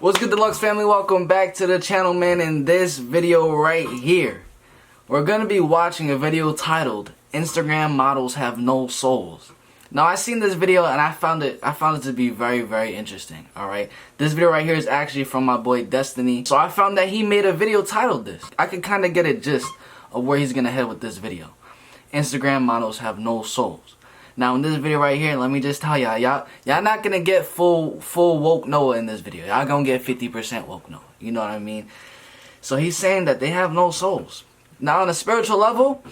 What's good, Deluxe family? Welcome back to the channel, man. In this video right here, we're gonna be watching a video titled "Instagram Models Have No Souls." Now, I seen this video and I found it to be very, very interesting. Alright, this video right here is actually from my boy Destiny. So I found that he made a video titled this. I could kind of get a gist of where he's gonna head with this video. Instagram models have no souls. Now, in this video right here, let me just tell y'all not gonna get full woke Noah in this video. Y'all gonna get 50% woke Noah. You know what I mean? So he's saying that they have no souls. Now, on a spiritual level,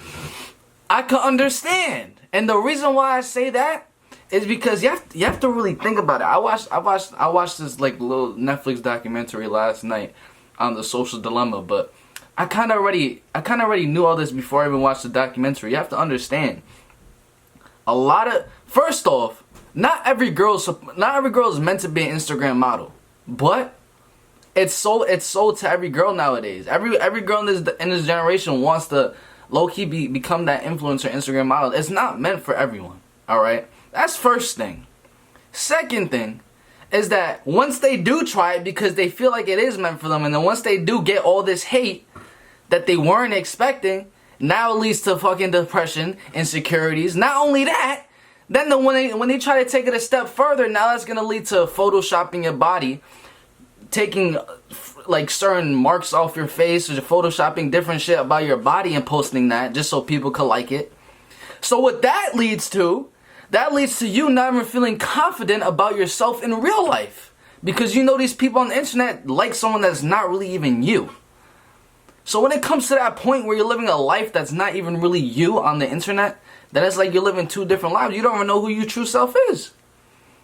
I can understand. And the reason why I say that is because you have to really think about it. I watched this like little Netflix documentary last night on the social dilemma, but I kind of already knew all this before I even watched the documentary. You have to understand. First off, not every girl is meant to be an Instagram model, but it's sold to every girl nowadays. Every girl in this generation wants to low-key become that influencer Instagram model. It's not meant for everyone. All right, that's first thing. Second thing is that once they do try it because they feel like it is meant for them, and then once they do get all this hate that they weren't expecting, now it leads to fucking depression, insecurities. Not only that, then when they try to take it a step further, now that's gonna lead to photoshopping your body, taking like certain marks off your face, or photoshopping different shit about your body and posting that just so people could like it. So what that leads to you not even feeling confident about yourself in real life, because you know these people on the internet like someone that's not really even you. So when it comes to that point where you're living a life that's not even really you on the internet, then it's like you're living two different lives. You don't even know who your true self is.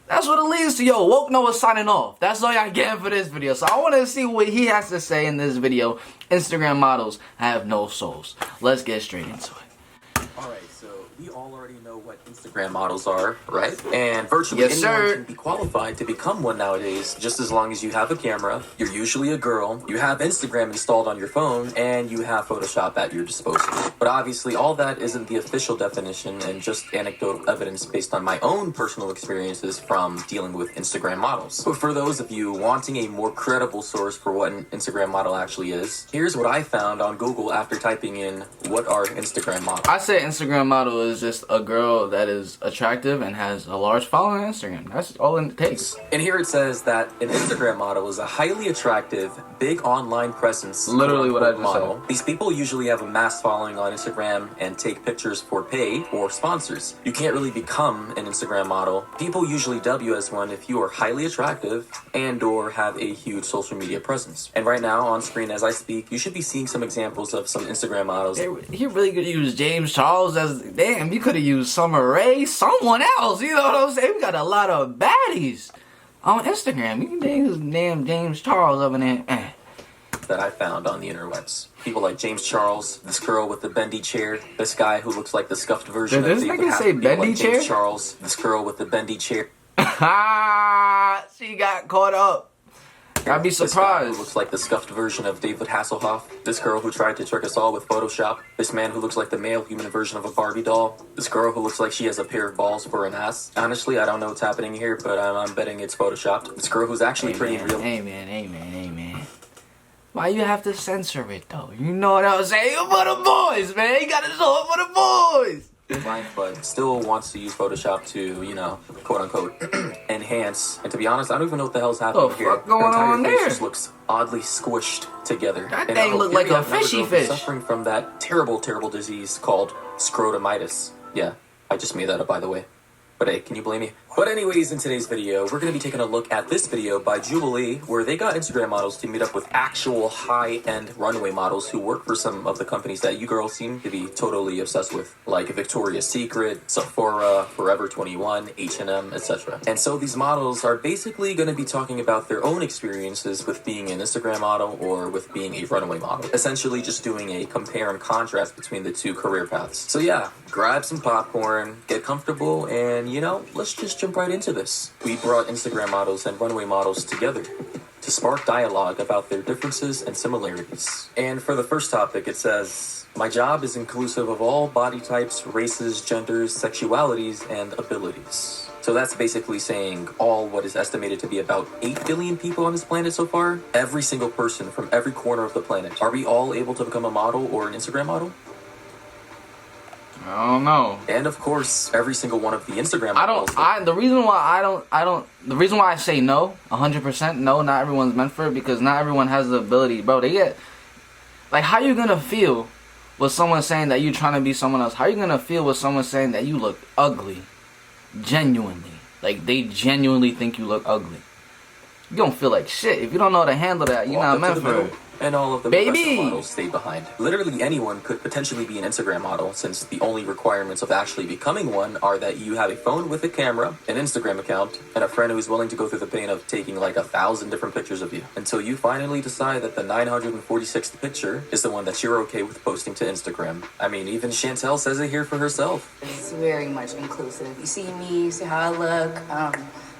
That's what it leads to. Yo, Woke Noah signing off. That's all y'all getting for this video. So I want to see what he has to say in this video. Instagram models have no souls. Let's get straight into it. Alright, so we all already know what Instagram models are, right? And virtually Yes, anyone sir. can be qualified to become one nowadays, just as long as you have a camera, you're usually a girl, you have Instagram installed on your phone, and you have Photoshop at your disposal. But obviously, all that isn't the official definition, and just anecdotal evidence based on my own personal experiences from dealing with Instagram models. But for those of you wanting a more credible source for what an Instagram model actually is, here's what I found on Google after typing in, "What are Instagram models?" I say Instagram model is just a girl that is attractive and has a large following on Instagram. That's all it takes. And here it says that an Instagram model is a highly attractive, big online presence. Literally what I just model. said. These people usually have a mass following on Instagram and take pictures for pay or sponsors. You can't really become an Instagram model. People usually dub you as one if you are highly attractive and or have a huge social media presence. And right now on screen as I speak, you should be seeing some examples of some Instagram models. He really could use James Charles as, damn, you could have used Summer Rae, someone else, you know what I'm saying? We got a lot of baddies on Instagram. You can use damn James Charles over there. That I found on the interwebs. People like James Charles, this girl with the bendy chair, this guy who looks like the scuffed version Did of this David nigga say Hasselhoff. bendy Like chair? James Charles, this girl with the bendy chair. Ha! She got caught up. I'd be This guy surprised. who looks like the scuffed version of David Hasselhoff. This girl who tried to trick us all with Photoshop. This man who looks like the male human version of a Barbie doll. This girl who looks like she has a pair of balls for an ass. Honestly, I don't know what's happening here, but I'm betting it's Photoshopped. This girl who's actually pretty real. Amen. Why you have to censor it though? You know what I'm saying? For the boys, man. You gotta show it for the boys. Right, but still wants to use Photoshop to, you know, quote unquote, enhance. And to be honest, I don't even know what the hell's happening The here. fuck going Her entire on face there? just looks oddly squished together. That And, thing look here like we a have another fishy girl who's fish. suffering from that terrible disease called scrotumitis. Yeah, I just made that up, by the way. But hey, can you blame me? But anyways, in today's video, we're going to be taking a look at this video by Jubilee, where they got Instagram models to meet up with actual high-end runway models who work for some of the companies that you girls seem to be totally obsessed with, like Victoria's Secret, Sephora, Forever 21, H&M, etc. And so these models are basically going to be talking about their own experiences with being an Instagram model or with being a runway model. Essentially just doing a compare and contrast between the two career paths. So yeah, grab some popcorn, get comfortable, and you know, let's just jump right into this. We brought Instagram models and runway models together to spark dialogue about their differences and similarities. And for the first topic, it says, "My job is inclusive of all body types, races, genders, sexualities, and abilities." So that's basically saying all what is estimated to be about 8 billion people on this planet so far. Every single person from every corner of the planet. Are we all able to become a model or an Instagram model? I don't know. And of course, every single one of the Instagram models. The reason why I say no, 100% no, not everyone's meant for it, because not everyone has the ability, bro. They get, like, how you gonna feel with someone saying that you're trying to be someone else? How you gonna feel with someone saying that you look ugly? Genuinely. Like, they genuinely think you look ugly. You don't feel like shit. If you don't know how to handle that, you're not meant for it. And all of the professional models stay behind. Literally anyone could potentially be an Instagram model, since the only requirements of actually becoming one are that you have a phone with a camera, an Instagram account, and a friend who is willing to go through the pain of taking like 1,000 different pictures of you, until you finally decide that the 946th picture is the one that you're okay with posting to Instagram. I mean, even Chantel says it here for herself. It's very much inclusive. You see me, you see how I look.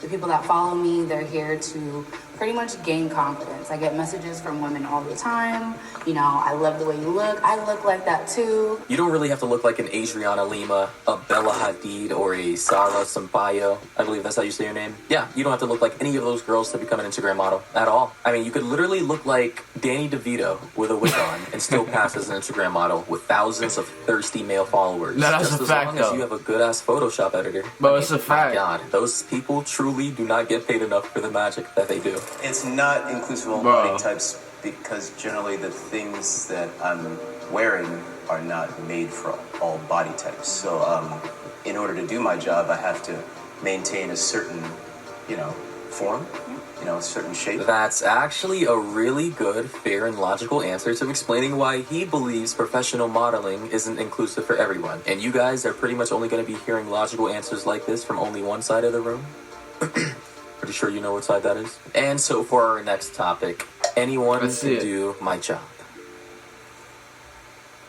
The people that follow me, they're here to pretty much gain confidence. I get messages from women all the time. You know, I love the way you look. I look like that too. You don't really have to look like an Adriana Lima, a Bella Hadid, or a Sara Sampaio. I believe that's how you say your name. Yeah, you don't have to look like any of those girls to become an Instagram model at all. I mean, you could literally look like Danny DeVito with a wig on and still pass as an Instagram model with thousands of thirsty male followers. No, that's just a as fact, long though. as you have a good-ass Photoshop editor. But it's a fact. My God, those people truly do not get paid enough for the magic that they do. It's not inclusive of all body types because generally the things that I'm wearing are not made for all body types. So in order to do my job, I have to maintain a certain, form, a certain shape. That's actually a really good, fair, and logical answer to explaining why he believes professional modeling isn't inclusive for everyone. And you guys are pretty much only going to be hearing logical answers like this from only one side of the room. Pretty sure you know what side that is. And so for our next topic, anyone can do my job.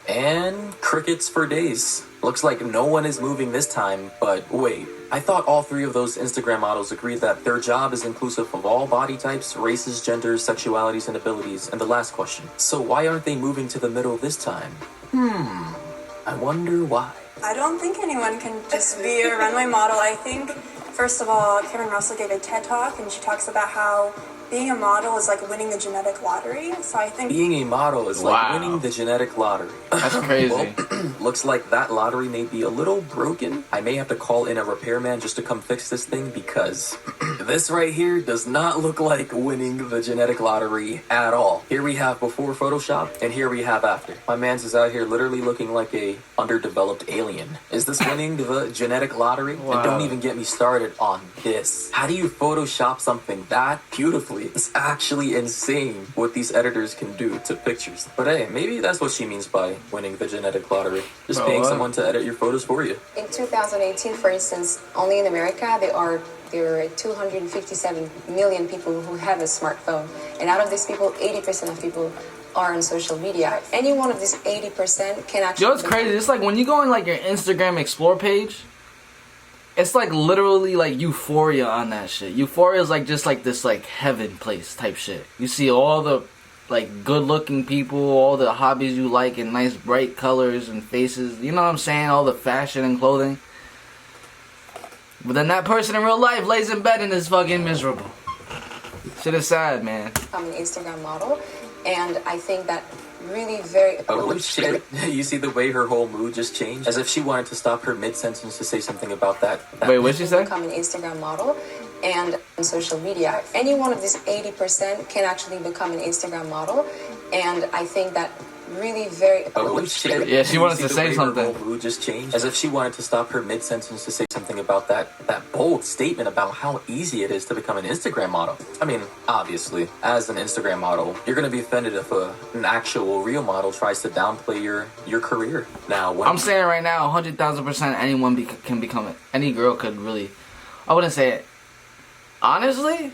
And crickets for days. Looks like no one is moving this time, but wait. I thought all three of those Instagram models agreed that their job is inclusive of all body types, races, genders, sexualities, and abilities. And the last question. So why aren't they moving to the middle this time? I wonder why. I don't think anyone can just be a runway model. I think, first of all, Karen Russell gave a TED Talk, and she talks about how being a model is like winning the genetic lottery. So I think being a model is like winning the genetic lottery. That's crazy. Well, looks like that lottery may be a little broken. I may have to call in a repairman just to come fix this thing, because this right here does not look like winning the genetic lottery at all. Here we have before Photoshop, and here we have after. My man's is out here literally looking like a underdeveloped alien. Is this winning the genetic lottery? Wow. And don't even get me started on this. How do you Photoshop something that beautifully? It's actually insane what these editors can do to pictures. But hey, maybe that's what she means by winning the genetic lottery. Just paying someone to edit your photos for you. In 2018, for instance, only in America, there are 257 million people who have a smartphone. And out of these people, 80% of people are on social media. Any one of these 80% can actually... You know what's crazy? It's like when you go on like your Instagram Explore page, it's like literally like euphoria on that shit. Euphoria is like just like this like heaven place type shit. You see all the like good looking people, all the hobbies you like, and nice bright colors and faces. You know what I'm saying? All the fashion and clothing. But then that person in real life lays in bed and is fucking miserable. Shit is sad, man. I'm an Instagram model, and I think that really very... Oh shit. You see the way her whole mood just changed? As if she wanted to stop her mid-sentence to say something about that. Wait, what'd she say? Become an Instagram model and on social media. Any one of these 80% can actually become an Instagram model, and I think that really very... Oh shit. Yeah, she wanted to say something. Her whole mood just changed? As if she wanted to stop her mid-sentence to say something about that bold statement about how easy it is to become an Instagram model. I mean, obviously, as an Instagram model, you're gonna be offended if an actual real model tries to downplay your career. Now, I'm saying right now, 100,000% anyone can become it. Any girl could really... I wouldn't say it. Honestly,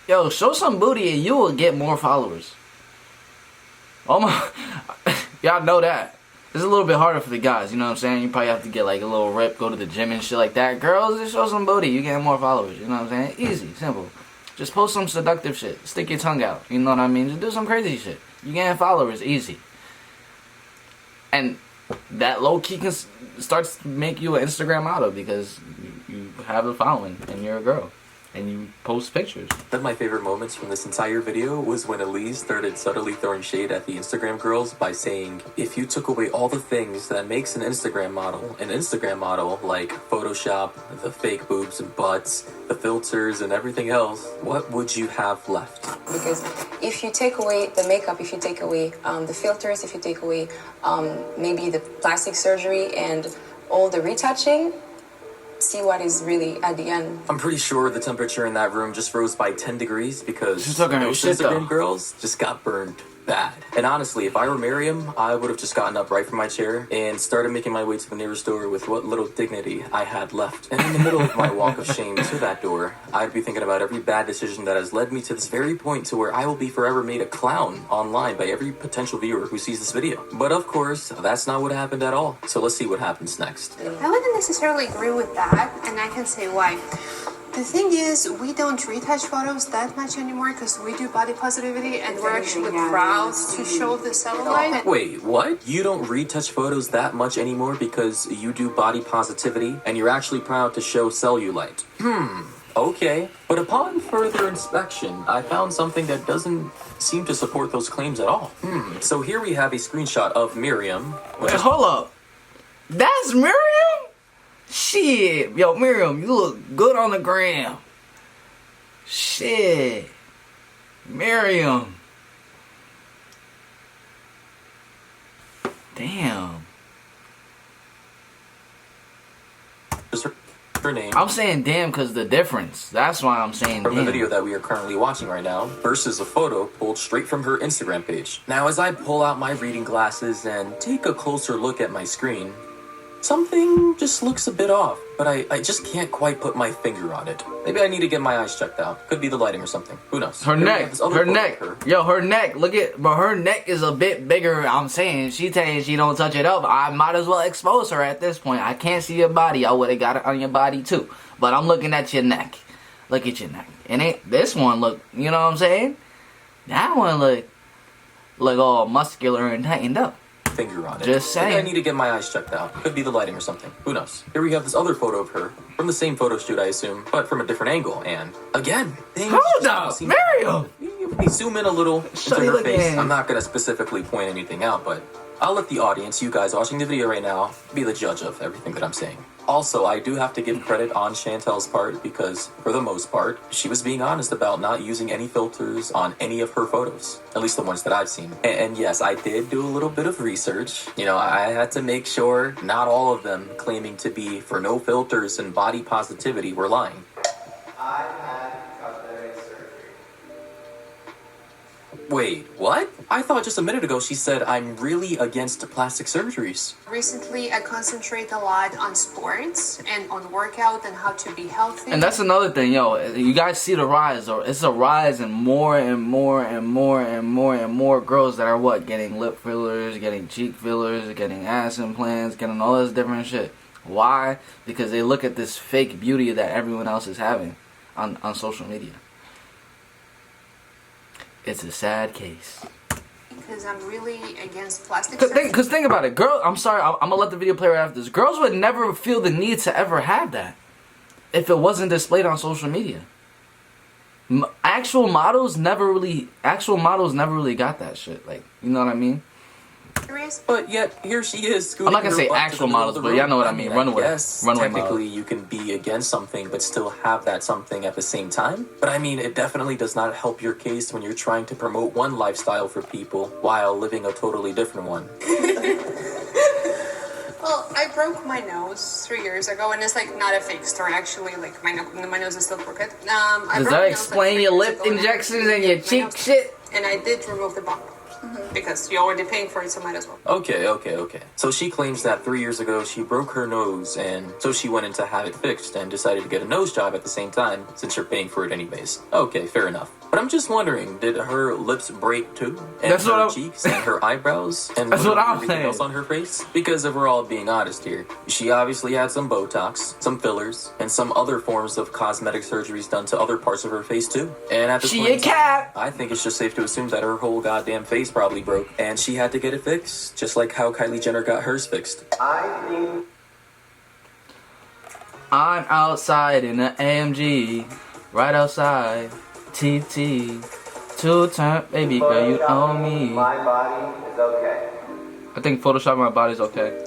yo, show some booty and you will get more followers. Oh my... Y'all know that. It's a little bit harder for the guys, you know what I'm saying? You probably have to get like a little rip, go to the gym and shit like that. Girls, just show some booty, you get more followers, you know what I'm saying? Easy, simple. Just post some seductive shit. Stick your tongue out, you know what I mean? Just do some crazy shit. You getting followers, easy. And that low-key can start to make you an Instagram model, because you have a following and you're a girl and you post pictures. One of my favorite moments from this entire video was when Elise started subtly throwing shade at the Instagram girls by saying, if you took away all the things that makes an Instagram model, like Photoshop, the fake boobs and butts, the filters and everything else, what would you have left? Because if you take away the makeup, if you take away the filters, if you take away maybe the plastic surgery and all the retouching, see what is really at the end. I'm pretty sure the temperature in that room just rose by 10 degrees because She's talking her those shit, Instagram though. girls just got burned bad. And honestly, if I were Miriam, I would have just gotten up right from my chair and started making my way to the nearest door with what little dignity I had left. And in the middle of my walk of shame to that door, I'd be thinking about every bad decision that has led me to this very point to where I will be forever made a clown online by every potential viewer who sees this video. But of course, that's not what happened at all. So let's see what happens next. I wouldn't necessarily agree with that, and I can say why. The thing is, we don't retouch photos that much anymore because we do body positivity and we're actually proud to show the cellulite. Wait, what? You don't retouch photos that much anymore because you do body positivity and you're actually proud to show cellulite? Okay. But upon further inspection, I found something that doesn't seem to support those claims at all. So here we have a screenshot of Miriam. Wait, hold up. That's Miriam? Shit. Yo, Miriam, you look good on the gram. Shit. Miriam. Damn. Just her name. I'm saying damn because the difference. That's why I'm saying From the damn. video that we are currently watching right now versus a photo pulled straight from her Instagram page. Now, as I pull out my reading glasses and take a closer look at my screen, something just looks a bit off, but I just can't quite put my finger on it. Maybe I need to get my eyes checked out. Could be the lighting or something. Who knows? Her Here we have neck, this other her photo neck, of her. yo, her neck. Look at, but her neck is a bit bigger. I'm saying she saying she don't touch it up. I might as well expose her at this point. I can't see your body. I would have got it on your body too. But I'm looking at your neck. Look at your neck. And ain't this one look? You know what I'm saying? That one look all muscular and tightened up. Finger on it. Just saying. Maybe I need to get my eyes checked out. Could be the lighting or something. Who knows? Here we have this other photo of her from the same photo shoot, I assume, but from a different angle. And again, things Hold just up, seem- Miriam. We zoom in a little Show into you her again. face. I'm not gonna specifically point anything out, but I'll let the audience, you guys watching the video right now, be the judge of everything that I'm saying. Also, I do have to give credit on Chantel's part because, for the most part, she was being honest about not using any filters on any of her photos. At least the ones that I've seen. And yes, I did do a little bit of research. You know, I had to make sure not all of them claiming to be for no filters and body positivity were lying. I had cosmetic surgery. Wait, what? I thought just a minute ago she said I'm really against plastic surgeries. Recently, I concentrate a lot on sports and on workout and how to be healthy. And that's another thing, yo. You guys see the rise, or it's a rise in more and more and more and more and more girls that are what? Getting lip fillers, getting cheek fillers, getting ass implants, getting all this different shit. Why? Because they look at this fake beauty that everyone else is having on social media. It's a sad case. Because I'm really against plastic surgery. Because think about it. Girl, I'm sorry, I'm going to let the video play right after this. Girls would never feel the need to ever have that if it wasn't displayed on social media. Actual models never really got that shit. Like, you know what I mean? But yet, here she is scooting I'm not gonna her say butt to actual the middle models, of the but y'all room. know what I mean. Runaway. Yes, Runaway technically model. you can be against something but still have that something at the same time. But I mean, it definitely does not help your case when you're trying to promote one lifestyle for people while living a totally different one. Well, I broke my nose 3 years ago, and it's like not a fake story. Actually, like my nose is still crooked. I Does broke that my nose, explain 3 your years lip ago, and I injections actually and your broke my cheek nose. shit? And I did remove the bump because you're already paying for it, so might as well. Okay. So she claims that 3 years ago she broke her nose, and so she went in to have it fixed and decided to get a nose job at the same time since you're paying for it anyways. Okay, fair enough. But I'm just wondering, did her lips break too? And That's what her I'm- cheeks and her eyebrows and That's what I'm everything saying. else on her face? Because if we're all being honest here, she obviously had some Botox, some fillers, and some other forms of cosmetic surgeries done to other parts of her face too. And at this She point a in time, cat. I think it's just safe to assume that her whole goddamn face probably broke, and she had to get it fixed, just like how Kylie Jenner got hers fixed. I think I'm outside in the AMG, right outside. TT, two-time baby girl, you owe me. My body is okay. I think Photoshop my body's okay.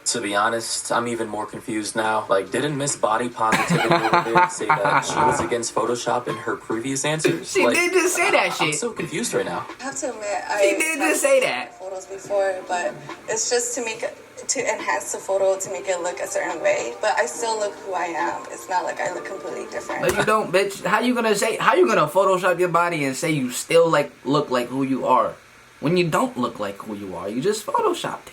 To be honest, I'm even more confused now. Like, didn't Miss Body Positivity over there say that she was against Photoshop in her previous answers? She did just say that I'm shit. so confused right now. I have to admit, She did just say that. photos before, but it's just to make it, to enhance the photo to make it look a certain way. But I still look who I am. It's not like I look completely different. But you don't, bitch. How you gonna Photoshop your body and say you still look like who you are when you don't look like who you are? You just Photoshopped it.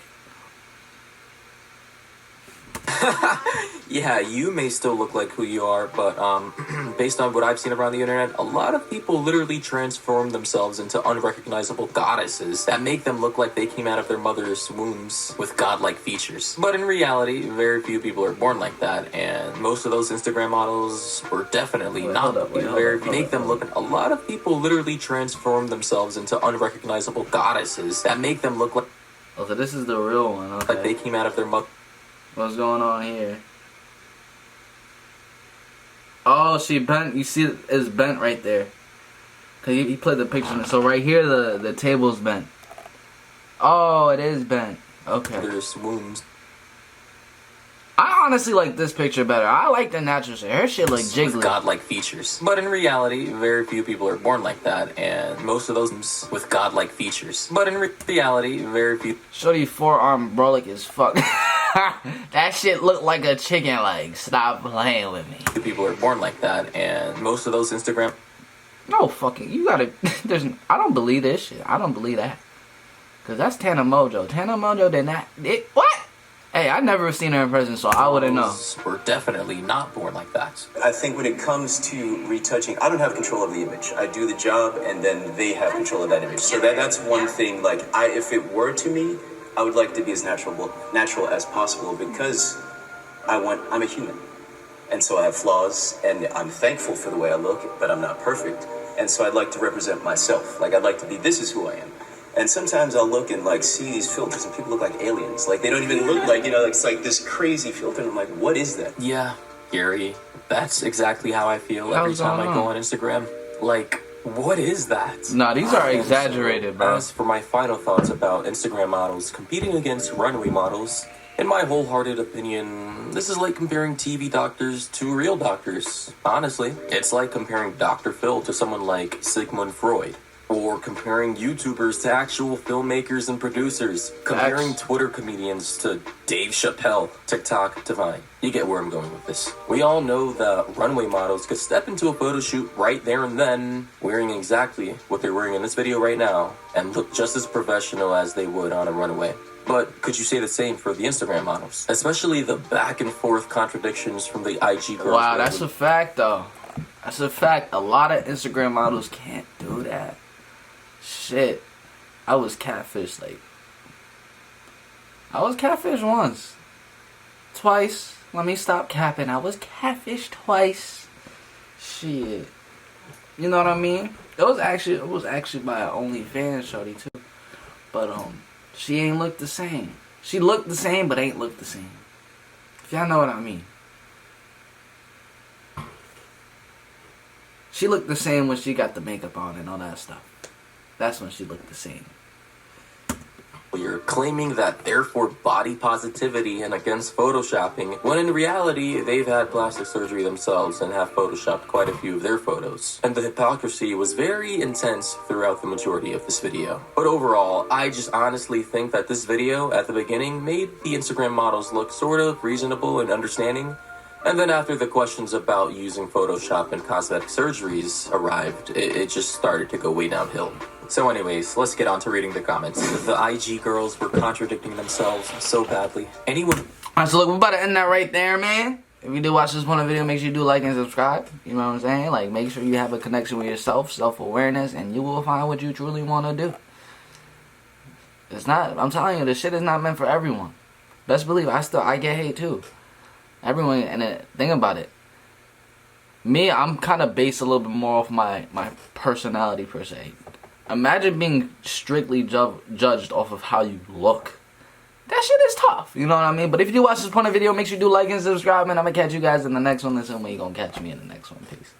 Yeah, you may still look like who you are, but based on what I've seen around the internet, a lot of people literally transform themselves into unrecognizable goddesses that make them look like they came out of their mother's wombs with godlike features. But in reality, very few people are born like that, and most of those Instagram models were definitely not. A lot of people literally transform themselves into unrecognizable goddesses that make them look like Oh, so this is the real one. Okay. they came out of their mother. What's going on here? Oh, she bent. You see, it's bent right there. Cause he played the picture. So right here, the table's bent. Oh, it is bent. Okay. There's wombs. I honestly like this picture better. I like the natural shit. Her shit look jiggly. With godlike features. But in reality, very few people are born like that, and most of those with godlike features. But in reality, very few Shorty forearm brolic as fuck. That shit look like a chicken leg. Stop playing with me. people are born like that, and most of those Instagram. No fucking. You gotta. I don't believe this shit. I don't believe that. Cause that's Tana Mojo. Tana Mojo did not. What? Hey, I never seen her in person, so I wouldn't know. We're definitely not born like that. I think when it comes to retouching, I don't have control of the image. I do the job, and then they have control of that image. So that's one thing. Like, if it were to me, I would like to be as natural as possible because I'm a human, and so I have flaws, and I'm thankful for the way I look, but I'm not perfect, and so I'd like to represent myself. Like, I'd like to be. This is who I am. And sometimes I'll look and like see these filters and people look like aliens. Like they don't even look like, it's like this crazy filter. And I'm like, what is that? Yeah, Gary, that's exactly how I feel every time I go on Instagram. Like, what is that? Nah, these are exaggerated, bro. As for my final thoughts about Instagram models competing against runway models, in my wholehearted opinion, this is like comparing TV doctors to real doctors. Honestly, it's like comparing Dr. Phil to someone like Sigmund Freud. Or comparing YouTubers to actual filmmakers and producers. Comparing Twitter comedians to Dave Chappelle, TikTok to Vine. You get where I'm going with this. We all know that runway models could step into a photo shoot right there and then, wearing exactly what they're wearing in this video right now, and look just as professional as they would on a runway. But could you say the same for the Instagram models? Especially the back and forth contradictions from the IG girls. Wow, that's a fact though. That's a fact. A lot of Instagram models can't do that. Shit, I was catfished once. Twice. Let me stop capping. I was catfished twice. Shit. You know what I mean? It was actually by an OnlyFans shorty too. But she ain't look the same. She looked the same but ain't look the same. If y'all know what I mean. She looked the same when she got the makeup on and all that stuff. That's when she looked the same. You're claiming that they're for body positivity and against photoshopping, when in reality, they've had plastic surgery themselves and have photoshopped quite a few of their photos. And the hypocrisy was very intense throughout the majority of this video. But overall, I just honestly think that this video, at the beginning, made the Instagram models look sort of reasonable and understanding. And then after the questions about using Photoshop and cosmetic surgeries arrived, it just started to go way downhill. So anyways, let's get on to reading the comments. The IG girls were contradicting themselves so badly. Anyone... Alright, so look, we're about to end that right there, man. If you do watch this one video, make sure you do like and subscribe. You know what I'm saying? Like, make sure you have a connection with yourself, self-awareness, and you will find what you truly want to do. It's not... I'm telling you, this shit is not meant for everyone. Best believe, I get hate too. Everyone, and think about it. Me, I'm kind of based a little bit more off my personality per se. Imagine being strictly judged off of how you look. that shit is tough. You know what I mean? But if you do watch this point of video, make sure you do like and subscribe, and I'm gonna catch you guys in the next one. This is when you gonna catch me in the next one. Peace.